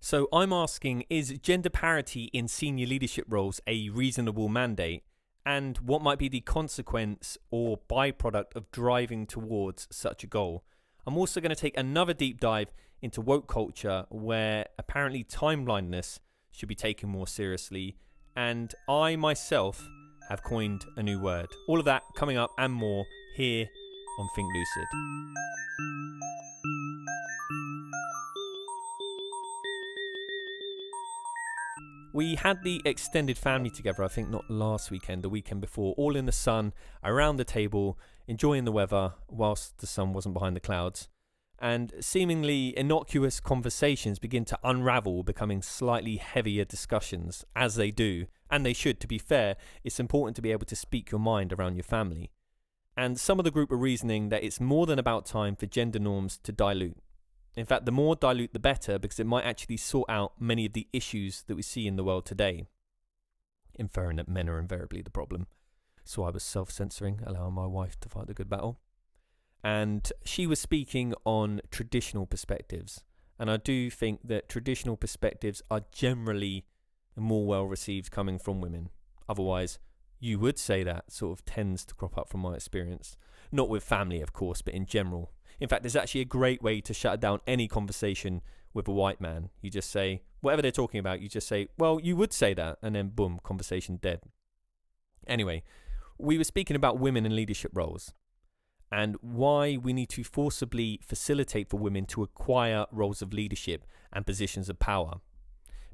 So I'm asking, is gender parity in senior leadership roles a reasonable mandate? And what might be the consequence or byproduct of driving towards such a goal? I'm also going to take another deep dive into woke culture, where apparently timeliness should be taken more seriously. And I myself have coined a new word. All of that coming up and more here on Think Lucid. We had the extended family together, I think not last weekend, the weekend before, all in the sun, around the table, enjoying the weather whilst the sun wasn't behind the clouds. And seemingly innocuous conversations begin to unravel, becoming slightly heavier discussions, as they do, and they should, to be fair. It's important to be able to speak your mind around your family. And some of the group are reasoning that it's more than about time for gender norms to dilute. In fact, the more dilute the better, because it might actually sort out many of the issues that we see in the world today, inferring that men are invariably the problem. So I was self-censoring, allowing my wife to fight the good battle. And she was speaking on traditional perspectives. And I do think that traditional perspectives are generally more well received coming from women. Otherwise, you would say that sort of tends to crop up from my experience. Not with family, of course, but in general. In fact, there's actually a great way to shut down any conversation with a white man. You just say, whatever they're talking about, you just say, well, you would say that, and then boom, conversation dead. Anyway, we were speaking about women in leadership roles and why we need to forcibly facilitate for women to acquire roles of leadership and positions of power.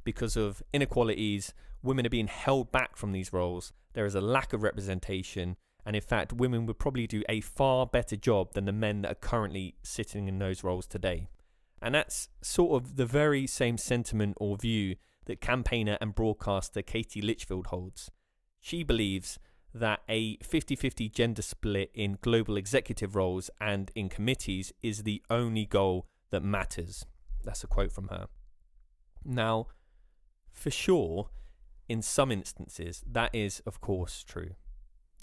Because of inequalities, women are being held back from these roles. There is a lack of representation. And in fact, women would probably do a far better job than the men that are currently sitting in those roles today. And that's sort of the very same sentiment or view that campaigner and broadcaster Katie Litchfield holds. She believes that a 50-50 gender split in global executive roles and in committees is the only goal that matters. That's a quote from her. Now, for sure, in some instances, that is, of course, true.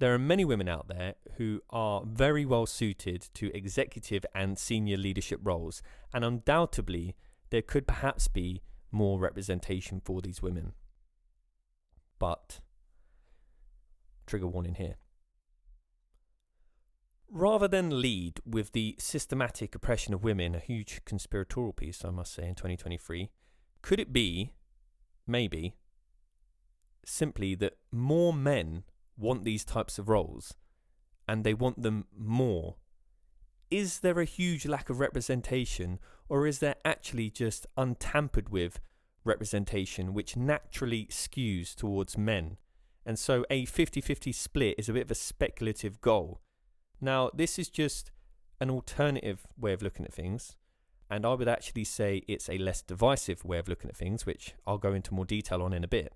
There are many women out there who are very well suited to executive and senior leadership roles, and undoubtedly there could perhaps be more representation for these women. But, trigger warning here. Rather than lead with the systematic oppression of women, a huge conspiratorial piece, I must say, in 2023, could it be, maybe, simply that more men want these types of roles and they want them more? Is there a huge lack of representation, or is there actually just untampered with representation which naturally skews towards men? And so a 50-50 split is a bit of a speculative goal. Now, this is just an alternative way of looking at things, and I would actually say it's a less divisive way of looking at things, which I'll go into more detail on in a bit.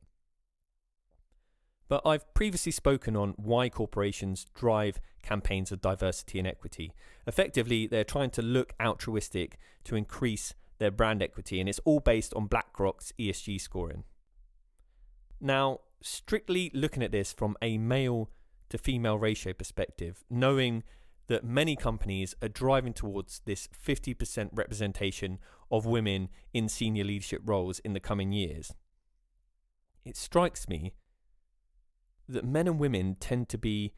But I've previously spoken on why corporations drive campaigns of diversity and equity. Effectively, they're trying to look altruistic to increase their brand equity, and it's all based on BlackRock's ESG scoring. Now, strictly looking at this from a male to female ratio perspective, knowing that many companies are driving towards this 50% representation of women in senior leadership roles in the coming years, it strikes me that men and women tend to be,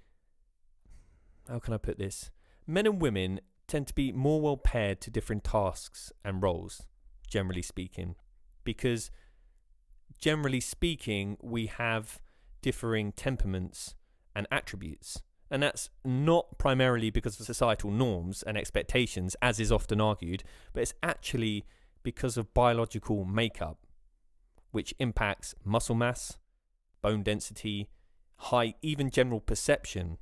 how can I put this? Men and women tend to be more well paired to different tasks and roles, generally speaking, because generally speaking, we have differing temperaments and attributes. And that's not primarily because of societal norms and expectations, as is often argued, but it's actually because of biological makeup, which impacts muscle mass, bone density, height, even general perception.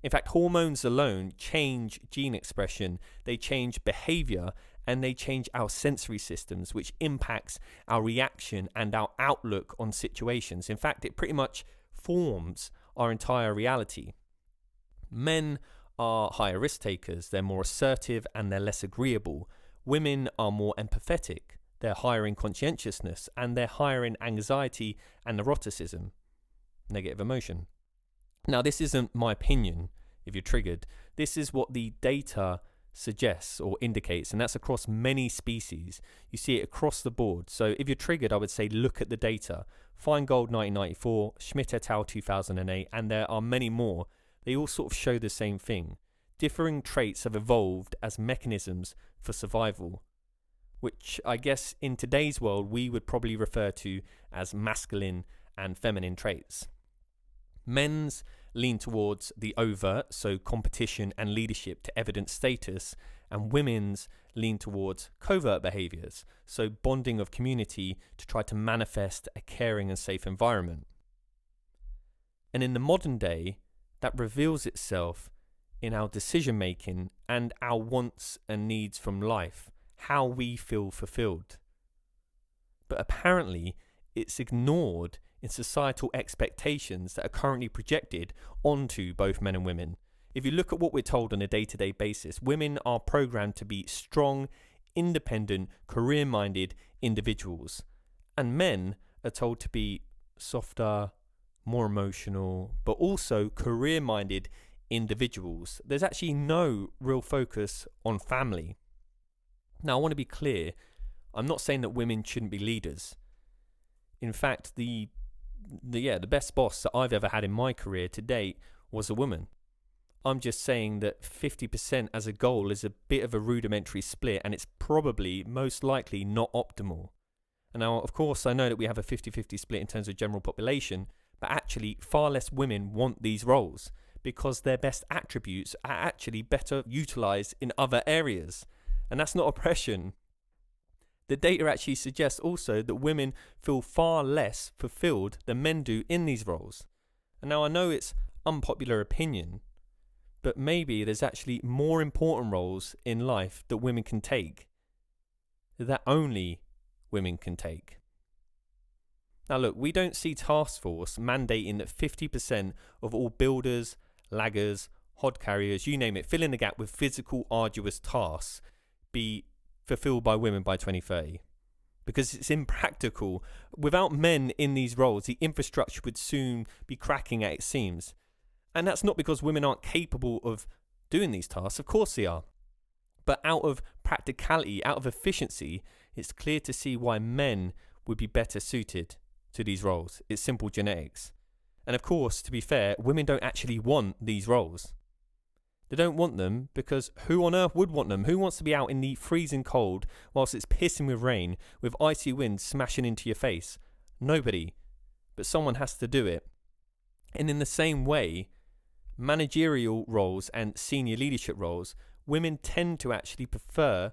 In fact, hormones alone change gene expression, they change behavior, and they change our sensory systems, which impacts our reaction and our outlook on situations. In fact, it pretty much forms our entire reality. Men are higher risk takers, they're more assertive and they're less agreeable. Women are more empathetic, they're higher in conscientiousness, and they're higher in anxiety and neuroticism, negative emotion. Now, this isn't my opinion if you're triggered. This is what the data suggests or indicates, and that's across many species. You see it across the board. So if you're triggered, I would say look at the data. Feingold 1994, Schmidt et al. 2008, and there are many more. They all sort of show the same thing. Differing traits have evolved as mechanisms for survival, which I guess in today's world we would probably refer to as masculine and feminine traits. Men's lean towards the overt, so competition and leadership to evidence status, and women's lean towards covert behaviours, so bonding of community to try to manifest a caring and safe environment. And in the modern day, that reveals itself in our decision making and our wants and needs from life, how we feel fulfilled. But apparently, it's ignored in societal expectations that are currently projected onto both men and women. If you look at what we're told on a day-to-day basis, women are programmed to be strong, independent, career-minded individuals, and men are told to be softer, more emotional, but also career-minded individuals. There's actually no real focus on family. Now, I want to be clear, I'm not saying that women shouldn't be leaders. In fact, the best boss that I've ever had in my career to date was a woman. I'm just saying that 50% as a goal is a bit of a rudimentary split, and it's probably most likely not optimal. And now, of course, I know that we have a 50-50 split in terms of general population, but actually far less women want these roles because their best attributes are actually better utilized in other areas. And that's not oppression. The data actually suggests also that women feel far less fulfilled than men do in these roles. And now I know it's unpopular opinion, but maybe there's actually more important roles in life that women can take, that only women can take. Now look, we don't see Task Force mandating that 50% of all builders, laggers, hod carriers, you name it, fill in the gap with physical arduous tasks, be fulfilled by women by 2030, because it's impractical. Without men in these roles, the infrastructure would soon be cracking at its seams. And that's not because women aren't capable of doing these tasks, of course they are. But out of practicality, out of efficiency, it's clear to see why men would be better suited to these roles. It's simple genetics. And of course, to be fair, women don't actually want these roles. They don't want them because who on earth would want them? Who wants to be out in the freezing cold whilst it's pissing with rain, with icy winds smashing into your face? Nobody. But someone has to do it. And in the same way, managerial roles and senior leadership roles, women tend to actually prefer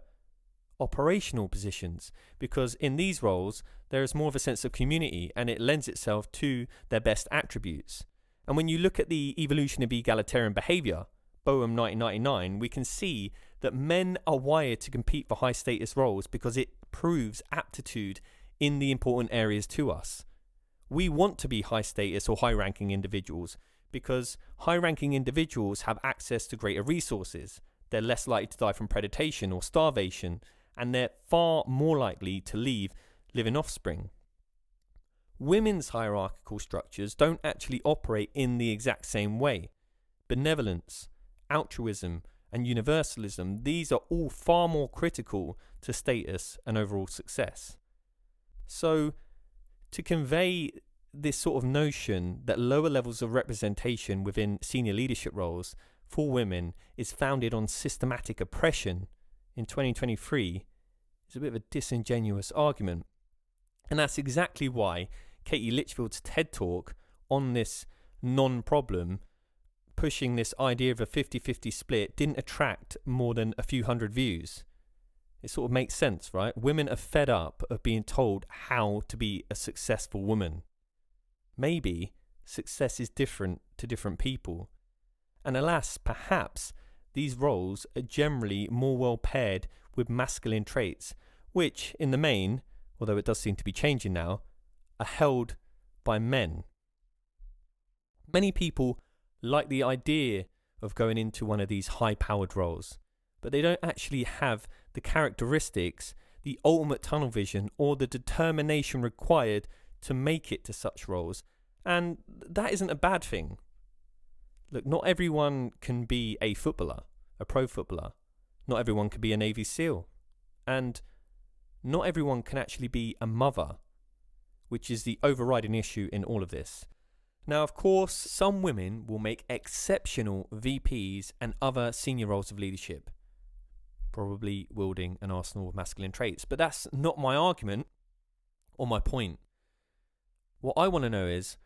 operational positions because in these roles, there is more of a sense of community and it lends itself to their best attributes. And when you look at the evolution of egalitarian behaviour, Boehm 1999, we can see that men are wired to compete for high status roles because it proves aptitude in the important areas to us. We want to be high status or high ranking individuals because high ranking individuals have access to greater resources. They're less likely to die from predation or starvation, and they're far more likely to leave living offspring. Women's hierarchical structures don't actually operate in the exact same way. Benevolence, altruism, and universalism, these are all far more critical to status and overall success. So, to convey this sort of notion that lower levels of representation within senior leadership roles for women is founded on systematic oppression in 2023 is a bit of a disingenuous argument. And that's exactly why Katie Litchfield's TED Talk on this non-problem, pushing this idea of a 50-50 split, didn't attract more than a few hundred views. It sort of makes sense, right? Women are fed up of being told how to be a successful woman. Maybe success is different to different people. And alas, perhaps these roles are generally more well paired with masculine traits, which in the main, although it does seem to be changing now, are held by men. Many people like the idea of going into one of these high-powered roles, but they don't actually have the characteristics, the ultimate tunnel vision, or the determination required to make it to such roles. And that isn't a bad thing. Look, not everyone can be a footballer, a pro footballer. Not everyone can be a Navy SEAL. And not everyone can actually be a mother, which is the overriding issue in all of this. Now, of course, some women will make exceptional VPs and other senior roles of leadership, probably wielding an arsenal of masculine traits. But that's not my argument or my point. What I want to know is,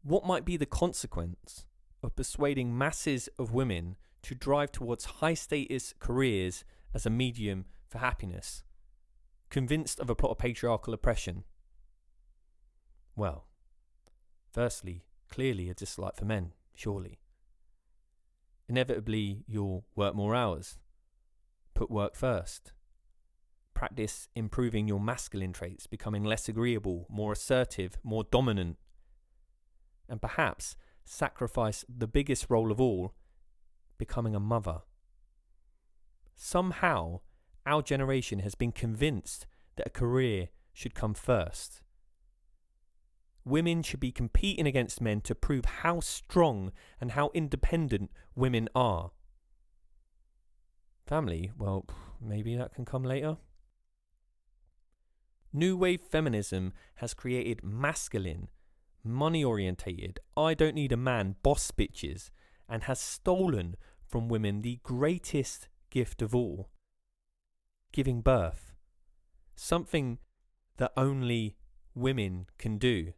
what might be the consequence of persuading masses of women to drive towards high-status careers as a medium for happiness, convinced of a plot of patriarchal oppression? Well, firstly, clearly a dislike for men, surely. Inevitably, you'll work more hours, put work first, practice improving your masculine traits, becoming less agreeable, more assertive, more dominant, and perhaps sacrifice the biggest role of all, becoming a mother. Somehow, our generation has been convinced that a career should come first. Women should be competing against men to prove how strong and how independent women are. Family, well, maybe that can come later. New wave feminism has created masculine, money-orientated, I don't need a man boss bitches, and has stolen from women the greatest gift of all, giving birth. Something that only women can do.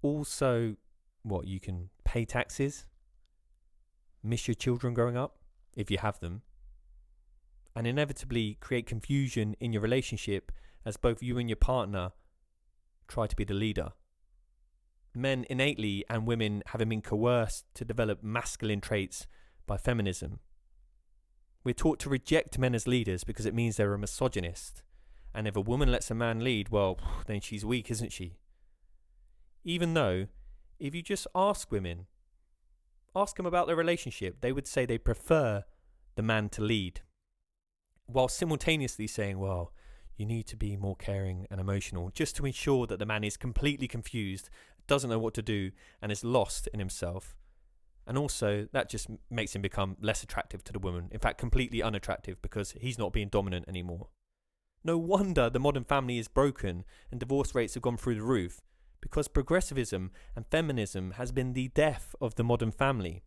Also, you can pay taxes, miss your children growing up, if you have them, and inevitably create confusion in your relationship as both you and your partner try to be the leader. Men innately and women having been coerced to develop masculine traits by feminism. We're taught to reject men as leaders because it means they're a misogynist. And if a woman lets a man lead, well, then she's weak, isn't she? Even though, if you just ask women, ask them about their relationship, they would say they prefer the man to lead. While simultaneously saying, well, you need to be more caring and emotional, just to ensure that the man is completely confused, doesn't know what to do, and is lost in himself. And also, that just makes him become less attractive to the woman. In fact, completely unattractive because he's not being dominant anymore. No wonder the modern family is broken and divorce rates have gone through the roof, because progressivism and feminism has been the death of the modern family.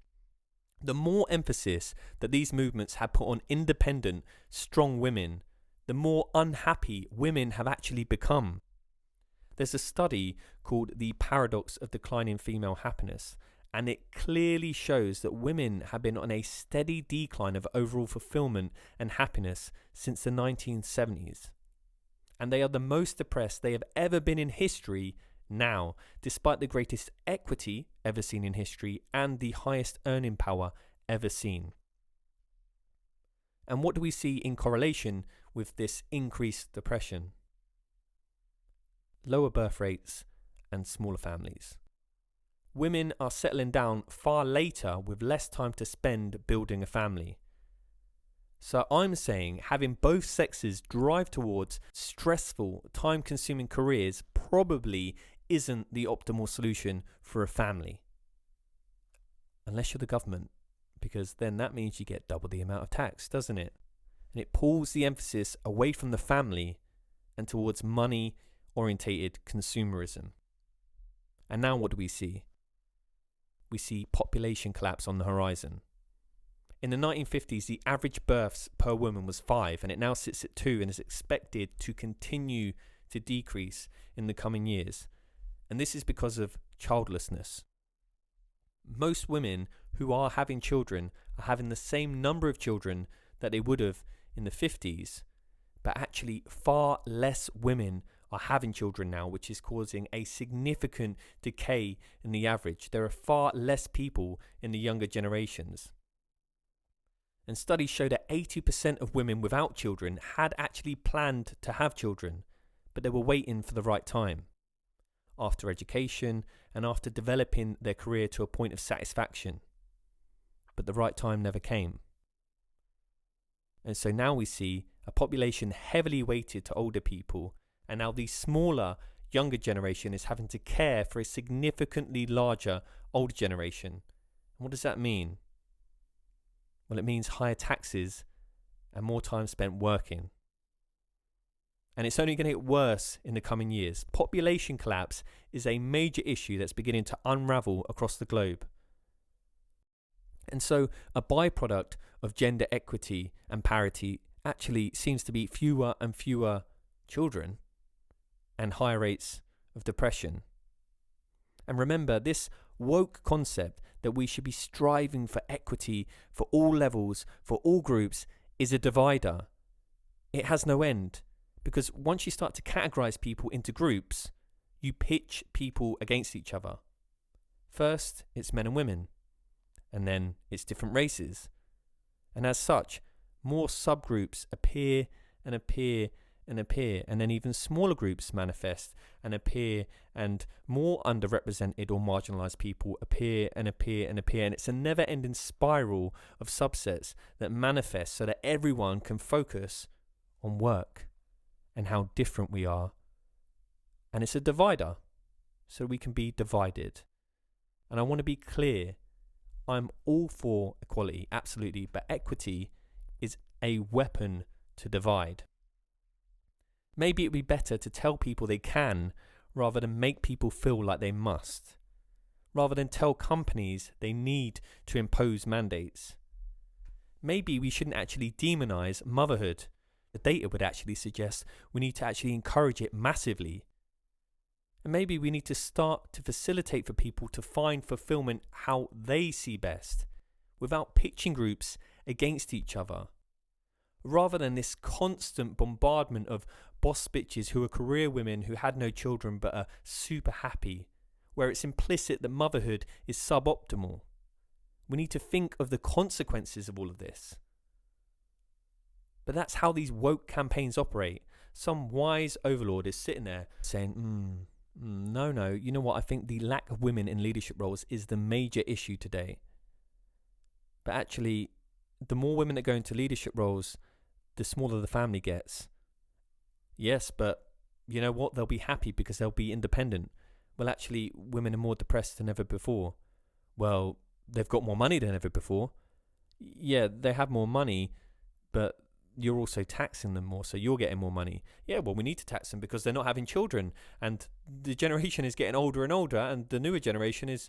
The more emphasis that these movements have put on independent, strong women, the more unhappy women have actually become. There's a study called The Paradox of Declining Female Happiness, and it clearly shows that women have been on a steady decline of overall fulfillment and happiness since the 1970s. And they are the most depressed they have ever been in history now, despite the greatest equity ever seen in history and the highest earning power ever seen. And what do we see in correlation with this increased depression? Lower birth rates and smaller families. Women are settling down far later with less time to spend building a family. So I'm saying having both sexes drive towards stressful, time-consuming careers probably isn't the optimal solution for a family. Unless you're the government, because then that means you get double the amount of tax, doesn't it? And it pulls the emphasis away from the family and towards money-orientated consumerism. And now what do we see? We see population collapse on the horizon. In the 1950s, the average births per woman was 5, and it now sits at 2 and is expected to continue to decrease in the coming years. And this is because of childlessness. Most women who are having children are having the same number of children that they would have in the 50s, but actually far less women are having children now, which is causing a significant decay in the average. There are far less people in the younger generations. And studies show that 80% of women without children had actually planned to have children, but they were waiting for the right time. After education and after developing their career to a point of satisfaction. But the right time never came. And so now we see a population heavily weighted to older people, and now the smaller, younger generation is having to care for a significantly larger older generation. And what does that mean? Well, it means higher taxes and more time spent working. And it's only going to get worse in the coming years. Population collapse is a major issue that's beginning to unravel across the globe. And so a byproduct of gender equity and parity actually seems to be fewer and fewer children and higher rates of depression. And remember, this woke concept that we should be striving for equity for all levels, for all groups, is a divider. It has no end. Because once you start to categorize people into groups, you pitch people against each other. First, it's men and women. And then it's different races. And as such, more subgroups appear and appear and appear. And then even smaller groups manifest and appear. And more underrepresented or marginalized people appear and appear and appear. And it's a never-ending spiral of subsets that manifest so that everyone can focus on work and how different we are. And it's a divider, so we can be divided. And I want to be clear, I'm all for equality, absolutely, but equity is a weapon to divide. Maybe it'd be better to tell people they can, rather than make people feel like they must. Rather than tell companies they need to impose mandates. Maybe we shouldn't actually demonize motherhood. The data would actually suggest we need to actually encourage it massively. And maybe we need to start to facilitate for people to find fulfillment how they see best, without pitching groups against each other. Rather than this constant bombardment of boss bitches who are career women who had no children but are super happy, where it's implicit that motherhood is suboptimal. We need to think of the consequences of all of this. But that's how these woke campaigns operate. Some wise overlord is sitting there saying, no, you know what, I think the lack of women in leadership roles is the major issue today. But actually, the more women that go into leadership roles, the smaller the family gets. Yes, but you know what, they'll be happy because they'll be independent. Well, actually, women are more depressed than ever before. Well, they've got more money than ever before. Yeah, they have more money, but you're also taxing them more, so you're getting more money. Yeah, well, we need to tax them because they're not having children, and the generation is getting older and older, and the newer generation is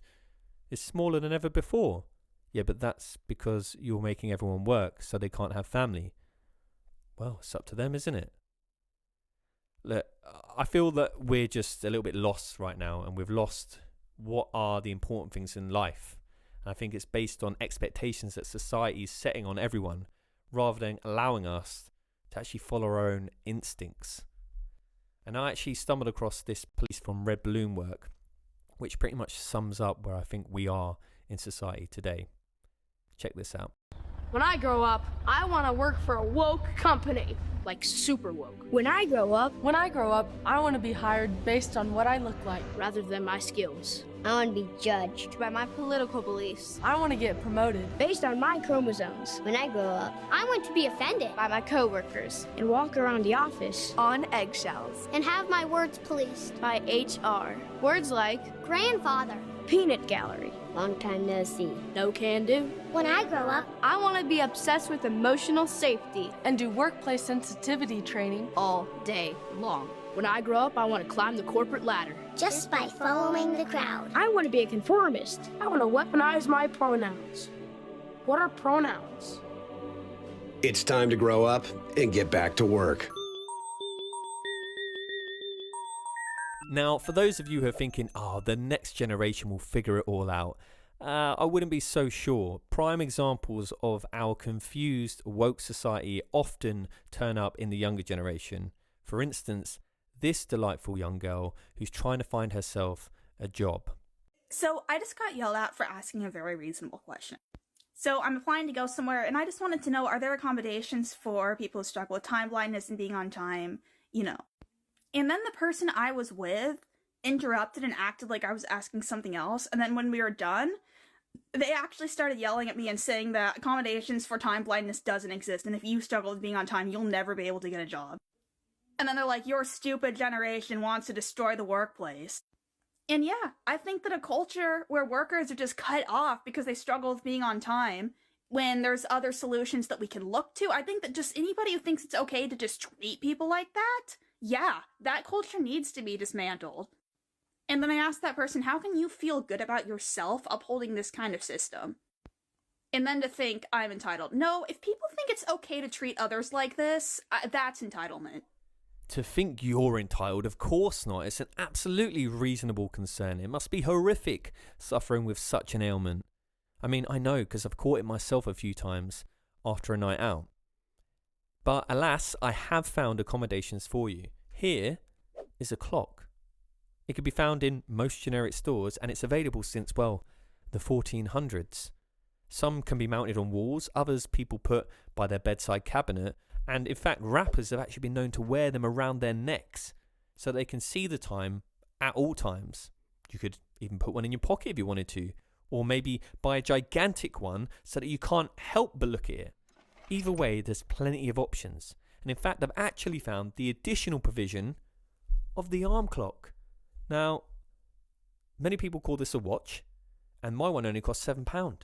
smaller than ever before. Yeah, but that's because you're making everyone work, so they can't have family. Well, it's up to them, isn't it? Look, I feel that we're just a little bit lost right now, and we've lost what are the important things in life. And I think it's based on expectations that society is setting on everyone, rather than allowing us to actually follow our own instincts. And I actually stumbled across this piece from Red Balloon work, which pretty much sums up where I think we are in society today. Check this out. When I grow up, I want to work for a woke company, like super woke. When I grow up, I want to be hired based on what I look like, rather than my skills. I want to be judged By my political beliefs. I want to get promoted. Based on my chromosomes. when I grow up. I want to be offended By my coworkers. And walk around the office. On eggshells. and have my words policed. By HR. Words like Grandfather. peanut gallery. Long time no see. No can do. When I grow up, I want to be obsessed with emotional safety And do workplace sensitivity training. all day long. When I grow up, I want to climb the corporate ladder. just by following the crowd. I want to be a conformist. I want to weaponize my pronouns. What are pronouns? It's time to grow up and get back to work. Now, for those of you who are thinking, the next generation will figure it all out, I wouldn't be so sure. Prime examples of our confused woke society often turn up in the younger generation. For instance, this delightful young girl who's trying to find herself a job. So I just got yelled at for asking a very reasonable question. So I'm applying to go somewhere, and I just wanted to know, are there accommodations for people who struggle with time blindness and being on time, And then the person I was with interrupted and acted like I was asking something else, and then when we were done, they actually started yelling at me and saying that accommodations for time blindness doesn't exist, and if you struggle with being on time, you'll never be able to get a job. And then they're like, your stupid generation wants to destroy the workplace. And yeah, I think that a culture where workers are just cut off because they struggle with being on time when there's other solutions that we can look to. I think that just anybody who thinks it's okay to just treat people like that, yeah, that culture needs to be dismantled. And then I asked that person, how can you feel good about yourself upholding this kind of system? And then to think I'm entitled. No, if people think it's okay to treat others like this, that's entitlement. To think you're entitled, of course not. It's an absolutely reasonable concern. It must be horrific suffering with such an ailment. I mean, I know because I've caught it myself a few times after a night out. But alas, I have found accommodations for you. Here is a clock. It can be found in most generic stores and it's available since, well, the 1400s. Some can be mounted on walls, others people put by their bedside cabinet, and in fact rappers have actually been known to wear them around their necks so they can see the time at all times. You could even put one in your pocket if you wanted to, or maybe buy a gigantic one so that you can't help but look at it. Either way, there's plenty of options. And in fact, I've actually found the additional provision of the arm clock. Now, many people call this a watch, and my one only costs £7.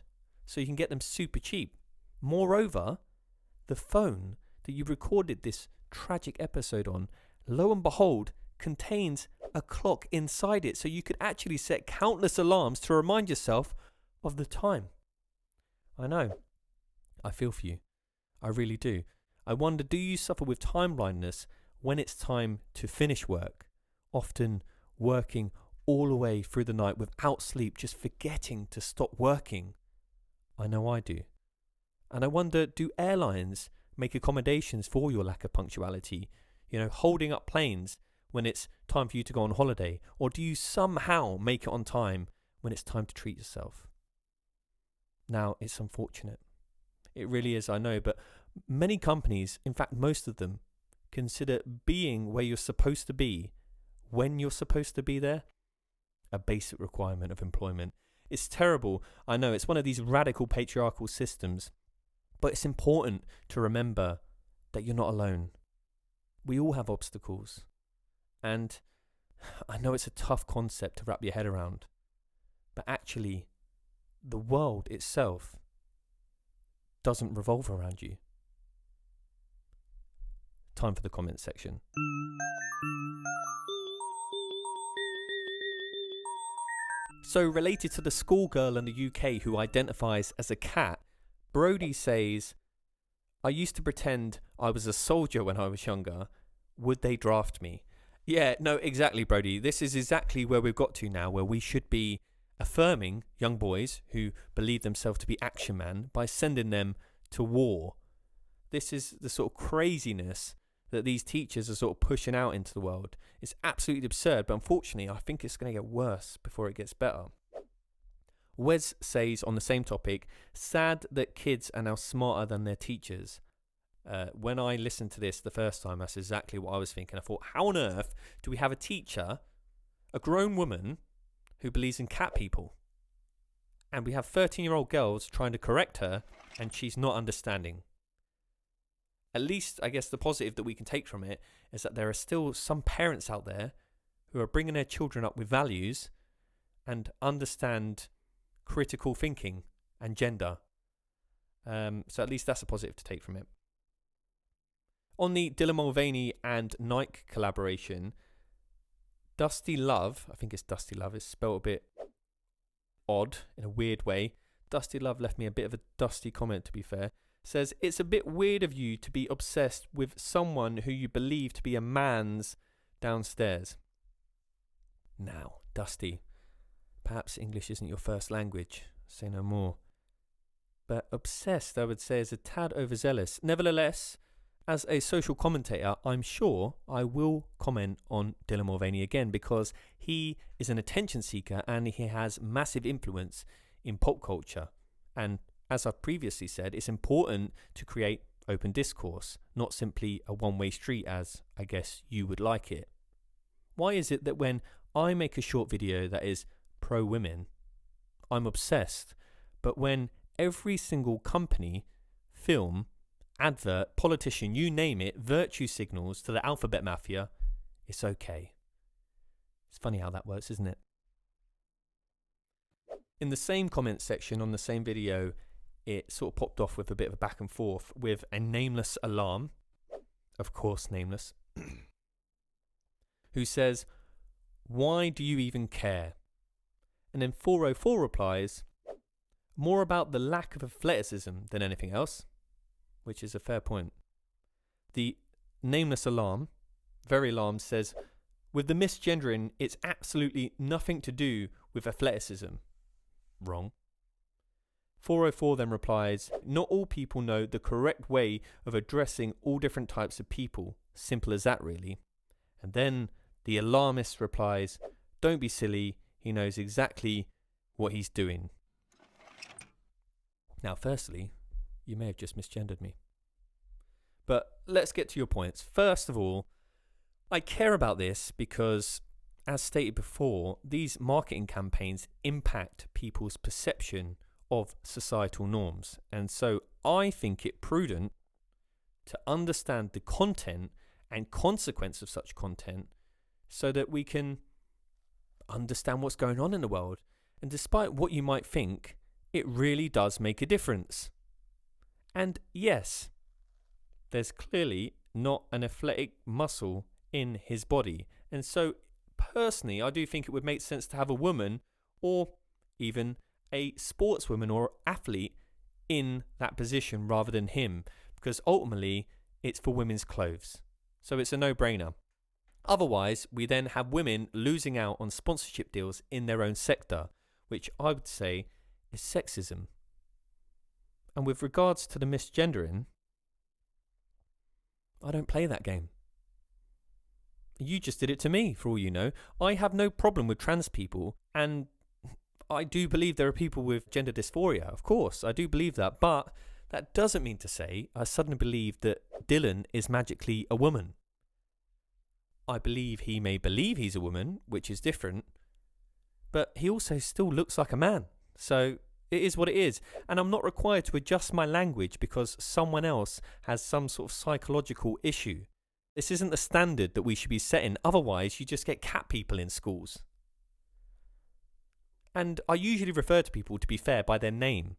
So you can get them super cheap. Moreover, the phone that you recorded this tragic episode on, lo and behold, contains a clock inside it, so you could actually set countless alarms to remind yourself of the time. I know. I feel for you. I really do. I wonder, do you suffer with time blindness when it's time to finish work? Often working all the way through the night without sleep, just forgetting to stop working. I know I do. And I wonder, do airlines make accommodations for your lack of punctuality? You know, holding up planes when it's time for you to go on holiday? Or do you somehow make it on time when it's time to treat yourself? Now, it's unfortunate. It really is, I know, but many companies, in fact most of them, consider being where you're supposed to be, when you're supposed to be there, a basic requirement of employment. It's terrible, I know, it's one of these radical patriarchal systems, but it's important to remember that you're not alone. We all have obstacles. And I know it's a tough concept to wrap your head around, but actually, the world itself doesn't revolve around you. Time for the comments section. So, related to the schoolgirl in the UK who identifies as a cat, Brody says, I used to pretend I was a soldier when I was younger. Would they draft me? Yeah, no, exactly, Brody. This is exactly where we've got to now, where we should be affirming young boys who believe themselves to be action man by sending them to war. This is the sort of craziness that these teachers are sort of pushing out into the world. It's absolutely absurd, but unfortunately, I think it's going to get worse before it gets better. Wes says on the same topic, sad that kids are now smarter than their teachers. When I listened to this the first time, that's exactly what I was thinking. I thought, how on earth do we have a teacher, a grown woman, who believes in cat people? And we have 13-year-old girls trying to correct her, and she's not understanding. At least, I guess, the positive that we can take from it is that there are still some parents out there who are bringing their children up with values and understand critical thinking and gender. So at least that's a positive to take from it. On the Dylan Mulvaney and Nike collaboration, Dusty Love, I think it's Dusty Love, it's spelled a bit odd in a weird way. Dusty Love left me a bit of a dusty comment, to be fair. Says, it's a bit weird of you to be obsessed with someone who you believe to be a man's downstairs. Now, Dusty, perhaps English isn't your first language, say no more. But obsessed, I would say, is a tad overzealous. Nevertheless, as a social commentator, I'm sure I will comment on Dylan Mulvaney again because he is an attention seeker and he has massive influence in pop culture. And as I've previously said, it's important to create open discourse, not simply a one-way street as I guess you would like it. Why is it that when I make a short video that is pro-women, I'm obsessed, but when every single company, film, advert, politician, you name it, virtue signals to the alphabet mafia, it's okay? It's funny how that works, isn't it? In the same comment section on the same video, it sort of popped off with a bit of a back and forth with a nameless alarm, of course nameless, who says, "Why do you even care?" And then 404 replies, "More about the lack of athleticism than anything else," which is a fair point. The nameless alarm, very alarmed, says, "With the misgendering, it's absolutely nothing to do with athleticism." Wrong. 404 then replies, "Not all people know the correct way of addressing all different types of people. Simple as that, really." And then the alarmist replies, "Don't be silly. He knows exactly what he's doing." Now, firstly, you may have just misgendered me. But let's get to your points. First of all, I care about this because, as stated before, these marketing campaigns impact people's perception of societal norms. And so I think it prudent to understand the content and consequence of such content so that we can understand what's going on in the world. And despite what you might think, it really does make a difference. And yes, there's clearly not an athletic muscle in his body. And so personally, I do think it would make sense to have a woman or even a sportswoman or athlete in that position rather than him, because ultimately it's for women's clothes. So it's a no-brainer. Otherwise, we then have women losing out on sponsorship deals in their own sector, which I would say is sexism. And with regards to the misgendering, I don't play that game. You just did it to me, for all you know. I have no problem with trans people, and I do believe there are people with gender dysphoria. Of course, I do believe that. But that doesn't mean to say I suddenly believe that Dylan is magically a woman. I believe he may believe he's a woman, which is different, but he also still looks like a man. So it is what it is. And I'm not required to adjust my language because someone else has some sort of psychological issue. This isn't the standard that we should be setting. Otherwise, you just get cat people in schools. And I usually refer to people, to be fair, by their name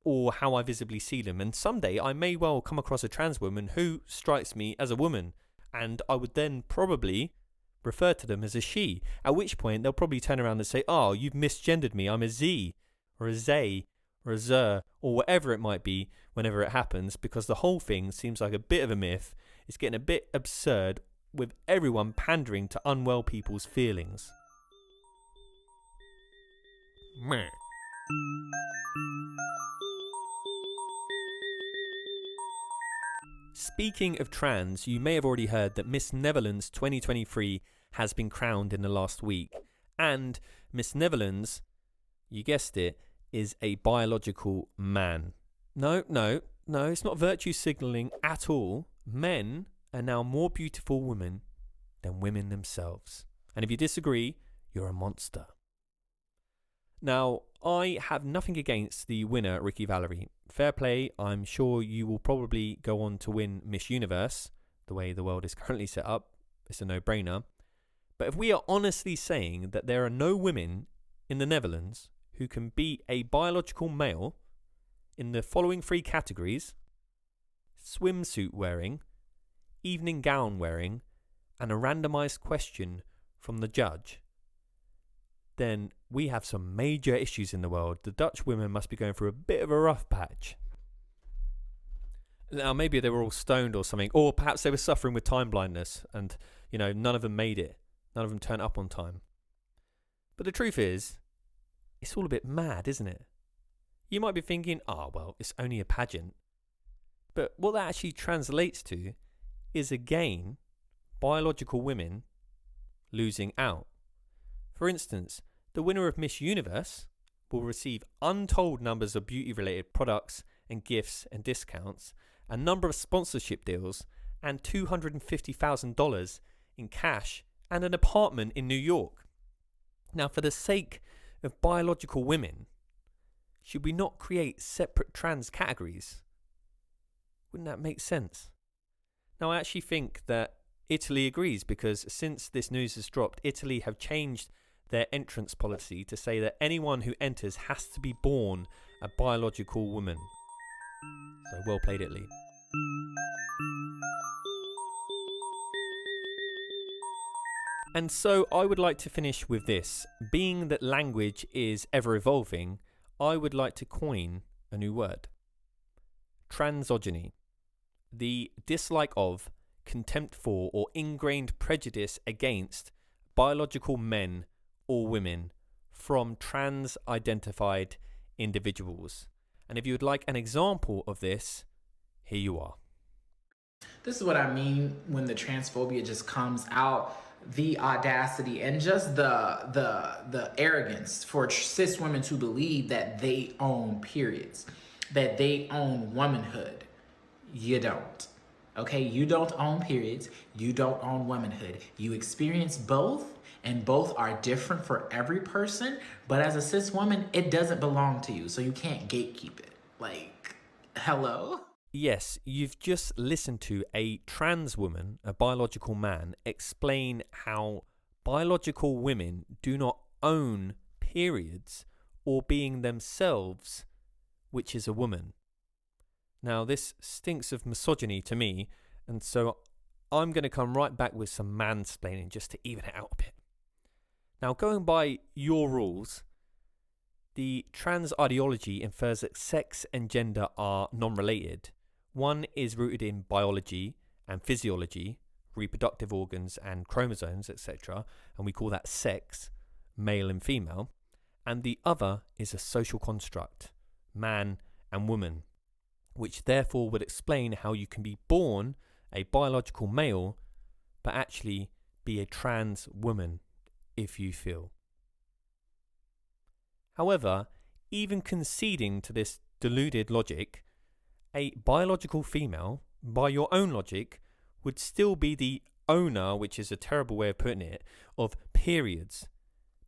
or how I visibly see them. And someday I may well come across a trans woman who strikes me as a woman, and I would then probably refer to them as a she, at which point they'll probably turn around and say, "Oh, you've misgendered me, I'm a Z, or a Zay, or a Zer," or whatever it might be whenever it happens, because the whole thing seems like a bit of a myth. It's getting a bit absurd with everyone pandering to unwell people's feelings. Meh. Speaking of trans, you may have already heard that Miss Netherlands 2023 has been crowned in the last week. And Miss Netherlands, you guessed it, is a biological man. No, it's not virtue signalling at all. Men are now more beautiful women than women themselves. And if you disagree, you're a monster. Now, I have nothing against the winner, Ricky Valerie. Fair play. I'm sure you will probably go on to win Miss Universe. The way the world is currently set up, it's a no-brainer. But if we are honestly saying that there are no women in the Netherlands who can beat a biological male in the following three categories: swimsuit wearing, evening gown wearing, and a randomized question from the judge, then we have some major issues in the world. The Dutch women must be going through a bit of a rough patch. Now, maybe they were all stoned or something, or perhaps they were suffering with time blindness and, none of them made it. None of them turned up on time. But the truth is, it's all a bit mad, isn't it? You might be thinking, well, it's only a pageant. But what that actually translates to is, again, biological women losing out. For instance, the winner of Miss Universe will receive untold numbers of beauty-related products and gifts and discounts, a number of sponsorship deals, and $250,000 in cash and an apartment in New York. Now, for the sake of biological women, should we not create separate trans categories? Wouldn't that make sense? Now, I actually think that Italy agrees, because since this news has dropped, Italy have changed their entrance policy to say that anyone who enters has to be born a biological woman. So well played, Italy. And so I would like to finish with this. Being that language is ever evolving, I would like to coin a new word. Transogyny. The dislike of, contempt for, or ingrained prejudice against biological men or women from trans-identified individuals. And if you would like an example of this, here you are. This is what I mean when the transphobia just comes out. The audacity and just the arrogance for cis women to believe that they own periods, that they own womanhood. You don't. Okay, you don't own periods. You don't own womanhood. You experience both, and both are different for every person. But as a cis woman, it doesn't belong to you, so you can't gatekeep it. Like, hello? Yes, you've just listened to a trans woman, a biological man, explain how biological women do not own periods or being themselves, which is a woman. Now, this stinks of misogyny to me, and so I'm going to come right back with some mansplaining just to even it out a bit. Now, going by your rules, the trans ideology infers that sex and gender are non-related. One is rooted in biology and physiology, reproductive organs and chromosomes, etc., and we call that sex, male and female. And the other is a social construct, man and woman, which therefore would explain how you can be born a biological male, but actually be a trans woman if you feel. However, even conceding to this deluded logic, a biological female, by your own logic, would still be the owner, which is a terrible way of putting it, of periods.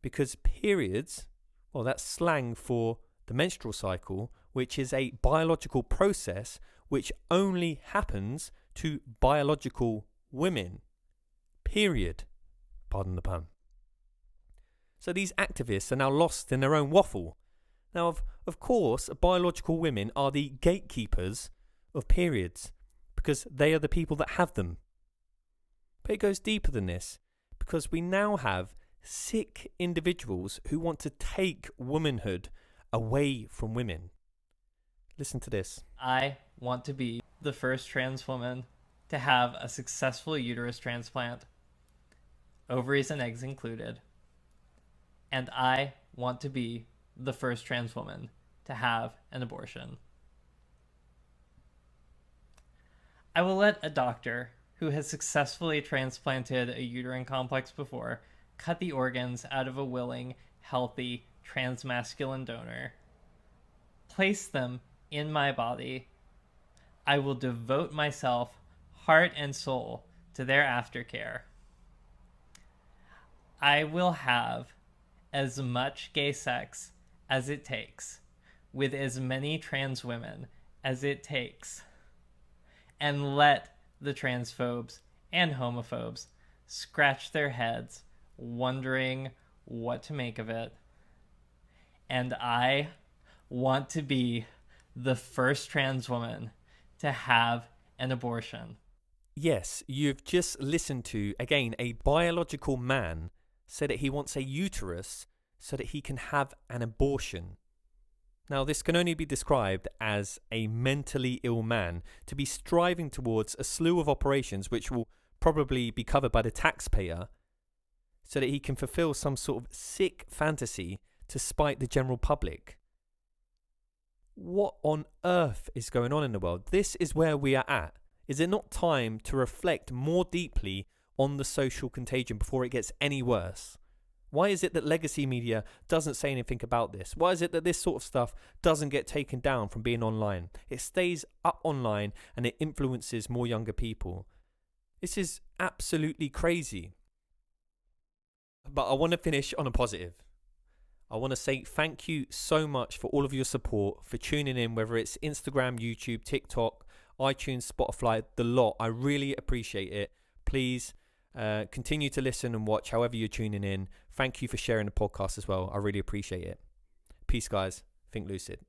Because periods, well, that's slang for the menstrual cycle, which is a biological process which only happens to biological women. Period. Pardon the pun. So these activists are now lost in their own waffle. Now, of course, biological women are the gatekeepers of periods because they are the people that have them. But it goes deeper than this because we now have sick individuals who want to take womanhood away from women. Listen to this. I want to be the first trans woman to have a successful uterus transplant, ovaries and eggs included. And I want to be the first trans woman to have an abortion. I will let a doctor who has successfully transplanted a uterine complex before cut the organs out of a willing, healthy, transmasculine donor, place them in my body. I will devote myself, heart and soul, to their aftercare. I will have as much gay sex as it takes, with as many trans women as it takes, and let the transphobes and homophobes scratch their heads, wondering what to make of it. And I want to be the first trans woman to have an abortion. Yes, you've just listened to, again, a biological man say that he wants a uterus so that he can have an abortion. Now, this can only be described as a mentally ill man to be striving towards a slew of operations which will probably be covered by the taxpayer so that he can fulfill some sort of sick fantasy to spite the general public. What on earth is going on in the world? This is where we are at. Is it not time to reflect more deeply on the social contagion before it gets any worse? Why is it that legacy media doesn't say anything about this? Why is it that this sort of stuff doesn't get taken down from being online? It stays up online and it influences more younger people. This is absolutely crazy. But I want to finish on a positive. I want to say thank you so much for all of your support, for tuning in, whether it's Instagram, YouTube, TikTok, iTunes, Spotify, the lot. I really appreciate it. Please continue to listen and watch however you're tuning in. Thank you for sharing the podcast as well. I really appreciate it. Peace, guys. Think lucid.